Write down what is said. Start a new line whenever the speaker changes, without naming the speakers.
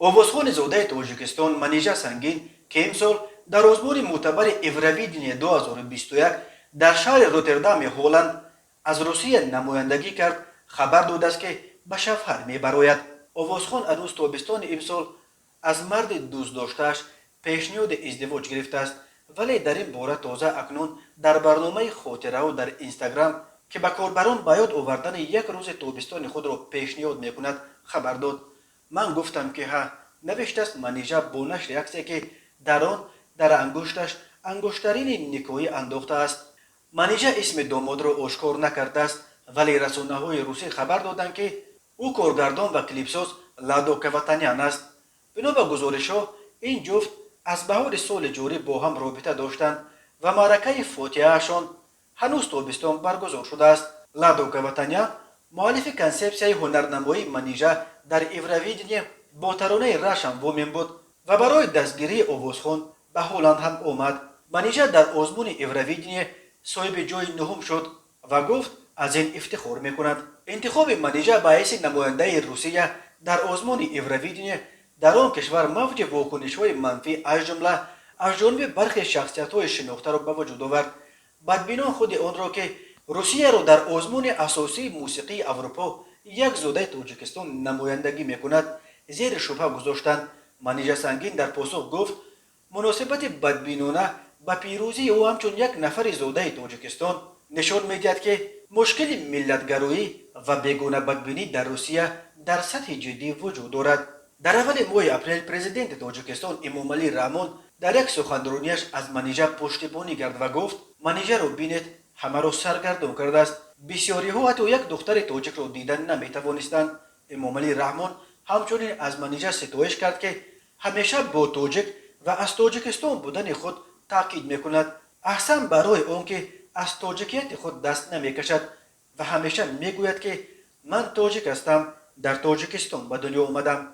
اووزخان زوده تاجیکستان منیژه سنگین که امسال در آزمون معتبر اورویدین 2021 در شهر روتردام هلند از روسیه نمایندگی کرد خبر داده است که به شفهر میبراید. اووزخان عروس تابستان امسال از مرد دوست داشتهاش پیشنهاد ازدواج گرفته است، ولی در این باره تازه اکنون در برنامه خاطره و در اینستاگرام که به کاربران به یاد آوردن یک روز تابستان خود را پیشنهاد میکند خبر داد. من گفتم که ها، نوشته است منیژه با نشر عکسی که در آن در انگشتش انگشترین نکویی انداخته است. منیژه اسم داماد را آشکار نکرده است، ولی رسانه‌های روسی خبر دادند که او کارگردان و کلیپساز لادو کواتانیان است. بنا به گزارش‌ها این جفت از بهار سال جاری با هم رابطه داشتند و معرکه فاتحه‌شان هنوز تابستان برگزار شده است. لادو کواتانیان مؤلف کنسپسیای هنرنمایی منیژه در اورویدین با ترانه رشم وامین بود و برای دستگیری اووزخان به هلند هم آمد. منیژه در آزمون اورویدین صاحب جای نهم شد و گفت از این افتخار میکند. انتخاب منیژه باعث نماینده روسیه در آزمون اورویدین در آن کشور موج واکنش‌های منفی از جمله از جانب برخی شخصیت‌های شناخته را به وجود آورد. بدبینان خود آن را که روسیه را در آزمون اساسی موسیقی اروپا یک زوده تاجیکستان نمایندگی میکند زیر شبهه گذاشتند. منیژه سنگین در پاسخ گفت مناسبت بدبینانه به پیروزی او همچون یک نفر زوده تاجیکستان نشان میدهد که مشکل ملتگرایی و بیگانه بدبینی در روسیه در سطح جدی وجود دارد. در اول ماه اپریل پرزیدنت تاجیکستان امامعلی رحمان در یک سخنرانیش از منیژه پشتیبانی کرد و گفت منیژه را بینید همه را سرگردان کرده است. بسیاری ها حتی یک دختر تاجیک را دیدن نمیتوانستند. امامعلی رحمان همچنین از منیژه ستایش کرد که همیشه با تاجیک و از تاجیکستان بودن خود تاکید میکند. احسن برای آنکه از تاجیکیت خود دست نمیکشد و همیشه میگوید که من تاجیک هستم، در تاجیکستان به دنیا آمدم.